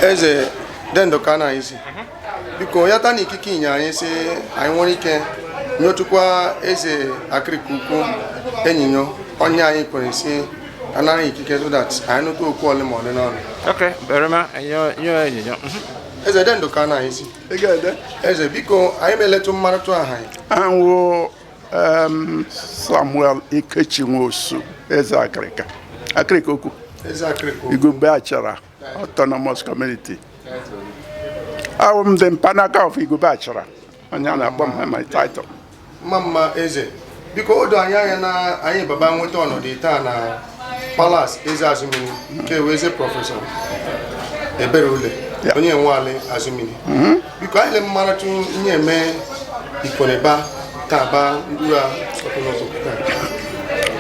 Eze dendo kana isi biko ya tani ikike nya anyị si anyị nwere ike nyotukwa eze Akrika Ukwu enyinyo onye anyị kwere isi anaghị ikike so that anyị notu okwu ole ma ole n'ọnụ. Okay, berema nyo enyinyo. Eze dendo kana isi eze biko anyị meletu mmarụtụ aha anyị. Anwo Samuel Ikechi Nwosu eze Akrika Ukwu Eze Akrika Ukwu Igube Achara Autonomous Community. I'm the Panaka of Igube Achara. Anyana bomb my title. Mama Eze biko odo anya na anyị baba nweta ọnọdụ taa na Palace Eze Azumini nke weze professor ebere ule onye nwale Azumini biko anyị le mmaratu nye eme ikoneba taba ndura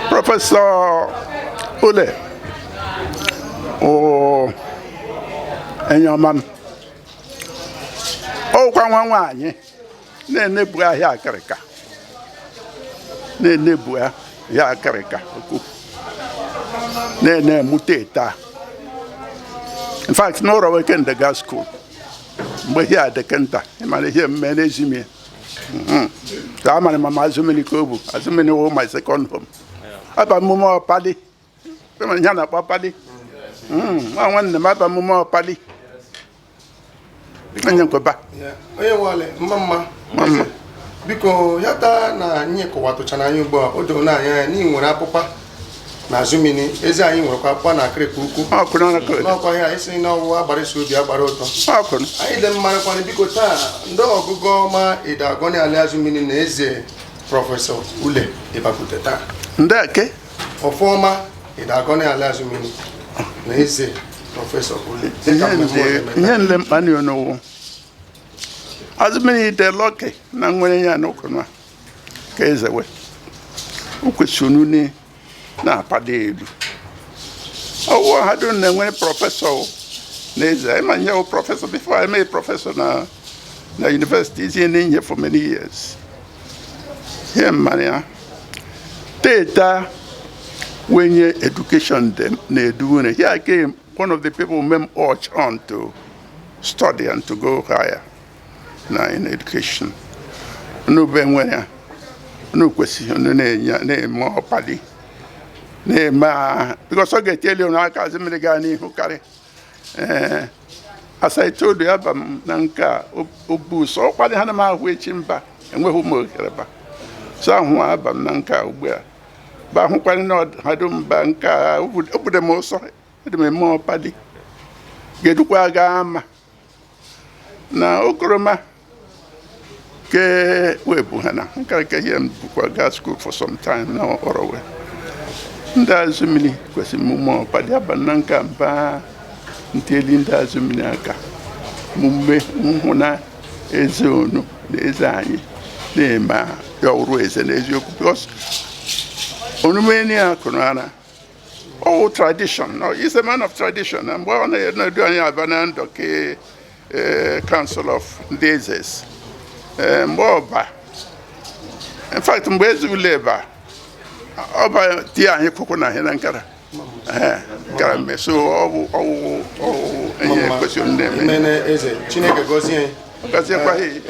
Professor Ule enyaman kwa nwa anyị na-enebu ahịa Akrika na-enebu ahịa Akrika Ukwu na-emute taa. In fact, no weekend the gas school mgbe here the kenta imana here mmene ezimie amana mama Azumini kobu Azumini wo my second home aba mumo pali kama nyana pa pali nwanne m aba mumo pali onye nkoba onye wale mama biko yata na nye kọwatụchana anyị ugbu a odo na anya ni nwere akpụkpa na Azumini eze anyị nwere akpụkpa na Akrika Ukwu n'ọkwa ya isi n'ọwụ agbara isi obi agbara ụtọ anyị dị mma kwana biko taa ndị ọgụgụ ọma ịdagoni ala Azumini na eze prọfesọ Ule ịbapụta taa ndeke ọfọma ịdagoni ala Azumini na eze prọfesọ Ule ihe nle mkpani onowo Azumini de loke na nwere ya n'okunu ka ezewe ukwesunu ni na apade elu owo hadu na nwere professor na eze I man ya professor before I made professor na university in India for many years here mania teta when your education them na do here I came one of the people who urged on to study and to go higher na in education no benwere no kwesi no na mo pali na ma because I get tell you na aka Azumini ga ni hu kare as I told you abam na nka obu so kwade ha na ma hu echi mba enwe hu mo kereba so hu abam na nka ugbu a ba hu kwade na hadum ba nka obude mo so de me mo pali gedukwa ga ama na okoroma ke webu hana nkara ke yem kwa gas school for some time now orowe nda Azumini kwesi mumo padi abananka mba nteli nda Azumini aka mumme nhuna eze onu eze anyị na-ema ya uru eze n'eziokwu because onumeni akunana tradition no he's a man of tradition and well na do anyị abana ndoke council of dezes Mboba. In fact, Mbezi Uleba. Oba tia anyị kwukwu na ihe na nkara. Nkara mme so enye kwesịrị ndị eme. Eze Chineke gozie. Gozie kwa hii.